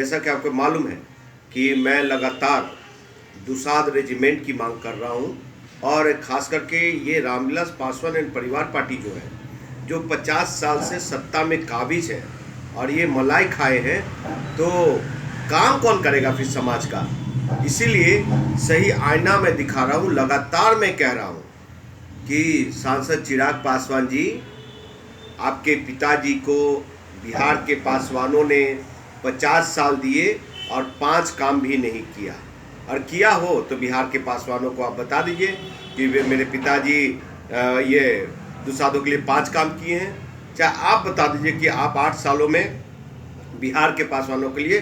जैसा कि आपको मालूम है कि मैं लगातार दुसाध रेजिमेंट की मांग कर रहा हूं और खास करके ये रामविलास पासवान एंड परिवार पार्टी जो है, जो 50 साल से सत्ता में काबिज है और ये मलाई खाए हैं, तो काम कौन करेगा फिर समाज का। इसीलिए सही आईना में दिखा रहा हूं, लगातार मैं कह रहा हूं कि सांसद चिराग पासवान जी, आपके पिताजी को बिहार के पासवानों ने 50 साल दिए और 5 काम भी नहीं किया, और किया हो तो बिहार के पासवानों को आप बता दीजिए कि वे मेरे पिताजी ये दुसाधों के लिए 5 काम किए हैं। चाहे आप बता दीजिए कि आप 8 सालों में बिहार के पासवानों के लिए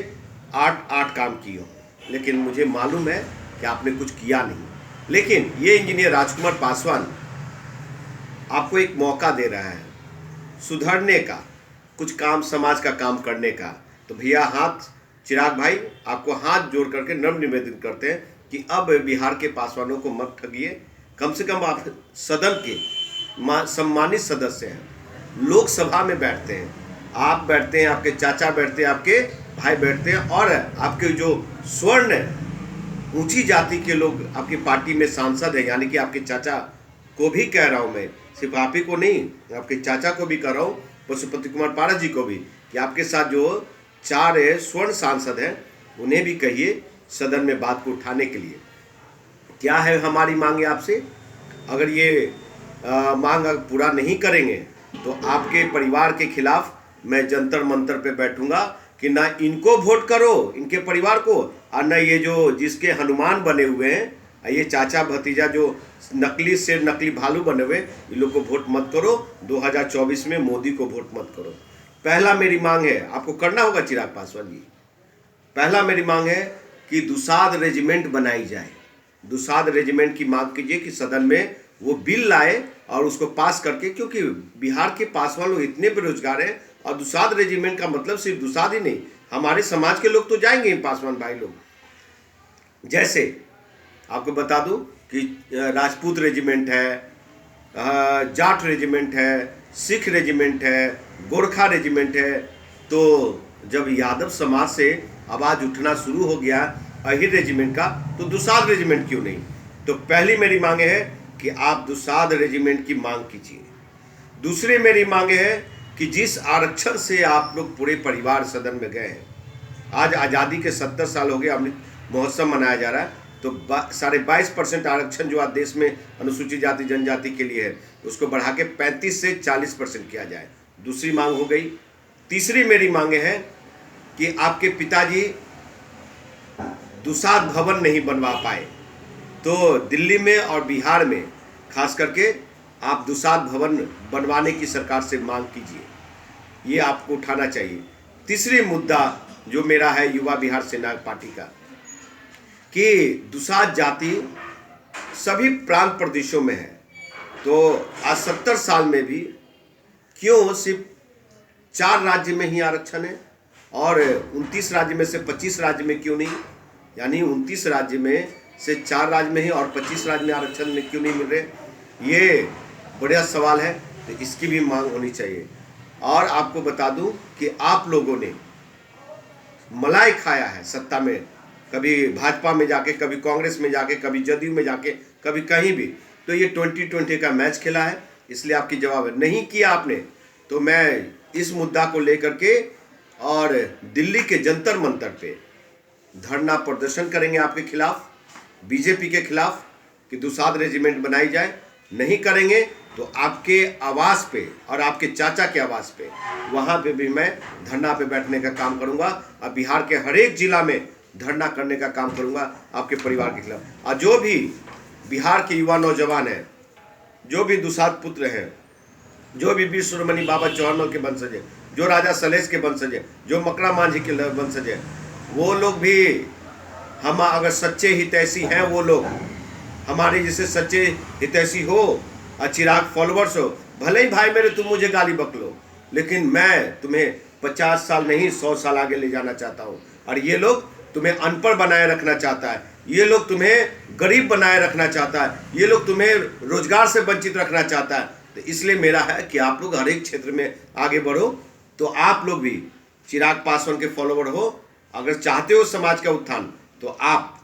8 काम किए हो, लेकिन मुझे मालूम है कि आपने कुछ किया नहीं। लेकिन ये इंजीनियर राजकुमार पासवान आपको एक मौका दे रहा है सुधरने का, कुछ काम, समाज का काम करने का। तो भैया चिराग भाई, आपको हाथ जोड़ करके नम्र निवेदन करते हैं कि अब बिहार के पासवानों को मत ठगिए। कम से कम आप सदन के सम्मानित सदस्य हैं, लोकसभा में बैठते हैं, आप बैठते हैं, आपके चाचा बैठते हैं, आपके भाई बैठते हैं, और आपके जो स्वर्ण ऊंची जाति के लोग आपकी पार्टी में सांसद है, यानी कि आपके चाचा को भी कह रहा हूं मैं, सिर्फ आप ही को नहीं, आपके चाचा को भी कह रहा हूं, पशुपति कुमार पारस जी को भी, कि आपके साथ जो 4 स्वर्ण सांसद हैं उन्हें भी कहिए सदन में बात को उठाने के लिए। क्या है हमारी मांग आपसे? अगर ये मांग पूरा नहीं करेंगे तो आपके परिवार के खिलाफ मैं जंतर मंतर पे बैठूंगा कि ना इनको वोट करो, इनके परिवार को, और न ये जो जिसके हनुमान बने हुए हैं, ये चाचा भतीजा जो नकली शेर नकली भालू बने हुए, इन लोग को वोट मत करो। 2024 में मोदी को वोट मत करो। पहला मेरी मांग है, आपको करना होगा चिराग पासवान जी, पहला मेरी मांग है कि दुसाध रेजिमेंट बनाई जाए। दुसाध रेजिमेंट की मांग कीजिए कि सदन में वो बिल लाए और उसको पास करके, क्योंकि बिहार के पासवान लोग इतने बेरोजगार हैं, और दुसाध रेजिमेंट का मतलब सिर्फ दुसाध ही नहीं, हमारे समाज के लोग तो जाएंगे, पासवान भाई लोग। जैसे आपको बता दूं कि राजपूत रेजिमेंट है, जाट रेजिमेंट है, सिख रेजिमेंट है, गोरखा रेजिमेंट है। तो जब यादव समाज से आवाज़ उठना शुरू हो गया अहिर रेजिमेंट का, तो दुसाध रेजिमेंट क्यों नहीं? तो पहली मेरी मांग है कि आप दुसाध रेजिमेंट की मांग कीजिए। दूसरी मेरी मांग है कि जिस आरक्षण से आप लोग पूरे परिवार सदन में गए हैं, आज आज़ादी के 70 साल हो गए, अमृत महोत्सव मनाया जा रहा है, तो 22.5% आरक्षण जो आज देश में अनुसूचित जाति जनजाति के लिए है, उसको बढ़ा के 35 से 40% किया जाए। दूसरी मांग हो गई। तीसरी मेरी मांग है कि आपके पिताजी दुसाध भवन नहीं बनवा पाए, तो दिल्ली में और बिहार में खास करके आप दुसाध भवन बनवाने की सरकार से मांग कीजिए, ये आपको उठाना चाहिए। तीसरी मुद्दा जो मेरा है युवा बिहार सेना पार्टी का, कि दुसाध जाति सभी प्रांत प्रदेशों में है, तो आज 70 साल में भी क्यों सिर्फ 4 राज्य में ही आरक्षण है, और 29 राज्य में से 25 राज्य में क्यों नहीं? यानी 29 राज्य में से 4 राज्य में ही और 25 राज्य में आरक्षण में क्यों नहीं मिल रहे? ये बड़ा सवाल है, तो इसकी भी मांग होनी चाहिए। और आपको बता दूं कि आप लोगों ने मलाई खाया है सत्ता में, कभी भाजपा में जाके, कभी कांग्रेस में जाके, कभी जदयू में जाके, कभी कहीं भी। तो ये 2020 का मैच खेला है, इसलिए आपकी जवाब नहीं किया आपने। तो मैं इस मुद्दा को लेकर के और दिल्ली के जंतर मंतर पे धरना प्रदर्शन करेंगे आपके खिलाफ, बीजेपी के खिलाफ, कि दुसाध रेजिमेंट बनाई जाए। नहीं करेंगे तो आपके आवास पे और आपके चाचा के आवास पे, वहाँ पे भी मैं धरना पे बैठने का काम करूँगा, और बिहार के हर एक जिला में धरना करने का काम करूँगा आपके परिवार के खिलाफ। और जो भी बिहार के युवा नौजवान हैं, जो भी दुसाध पुत्र हैं, जो भी वीर शिरोमणि बाबा चौहान के वंशज है, जो राजा सलेश के वंशज है, जो मकरा मांझी के वंशज है, वो लोग भी हम अगर सच्चे हितैषी हैं, वो लोग हमारे जैसे सच्चे हितैषी हो, चिराग फॉलोवर्स हो, भले ही भाई मेरे तुम मुझे गाली बक लो, लेकिन मैं तुम्हें 50 साल नहीं 100 साल आगे ले जाना चाहता हूँ। और ये लोग तुम्हें अनपढ़ बनाए रखना चाहता है, ये लोग तुम्हें गरीब बनाए रखना चाहता है, ये लोग तुम्हें रोजगार से वंचित रखना चाहता है। तो इसलिए मेरा है कि आप लोग हर एक क्षेत्र में आगे बढ़ो। तो आप लोग भी चिराग पासवान के फॉलोवर हो, अगर चाहते हो समाज का उत्थान तो आप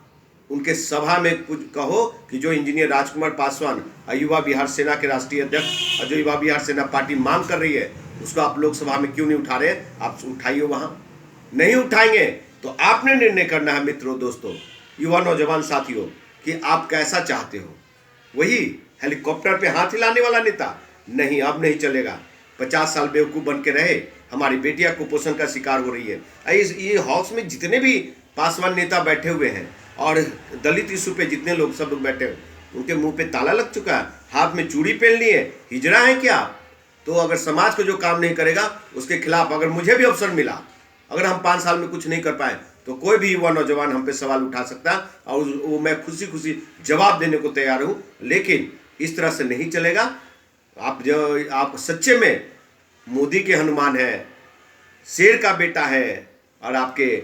उनके सभा में कुछ कहो कि जो इंजीनियर राजकुमार पासवान युवा बिहार सेना के राष्ट्रीय अध्यक्ष और जो युवा बिहार सेना पार्टी मांग कर रही है उसको आप लोकसभा में क्यों नहीं उठा रहे, आप उठाइए। वहां नहीं उठाएंगे तो आपने निर्णय करना है मित्रों, दोस्तों, युवा नौजवान साथियों, कि आप कैसा चाहते हो। वही हेलीकॉप्टर पे हाथ हिलाने वाला नेता नहीं, अब नहीं चलेगा। 50 साल बेवकूफ़ बन के रहे, हमारी बेटियां कुपोषण का शिकार हो रही है। ये हाउस में जितने भी पासवान नेता बैठे हुए हैं और दलित इशू पे जितने लोग सब लोग बैठे हैं, उनके मुंह पे ताला लग चुका है, हाथ में चूड़ी पहन लिए, हिजड़ा है क्या? तो अगर समाज को जो काम नहीं करेगा उसके खिलाफ अगर मुझे भी अवसर मिला, अगर हम 5 साल में कुछ नहीं कर पाए तो कोई भी युवा नौजवान हम पे सवाल उठा सकता है और वो मैं खुशी खुशी जवाब देने को तैयार हूं। लेकिन इस तरह से नहीं चलेगा। आप सच्चे में मोदी के हनुमान है, शेर का बेटा है और आपके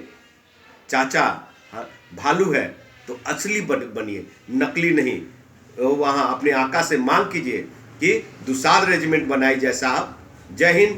चाचा भालू है तो असली बनिए, नकली नहीं। वहां अपने आका से मांग कीजिए कि दुसाध रेजिमेंट बनाई जाए साहब। जय हिंद।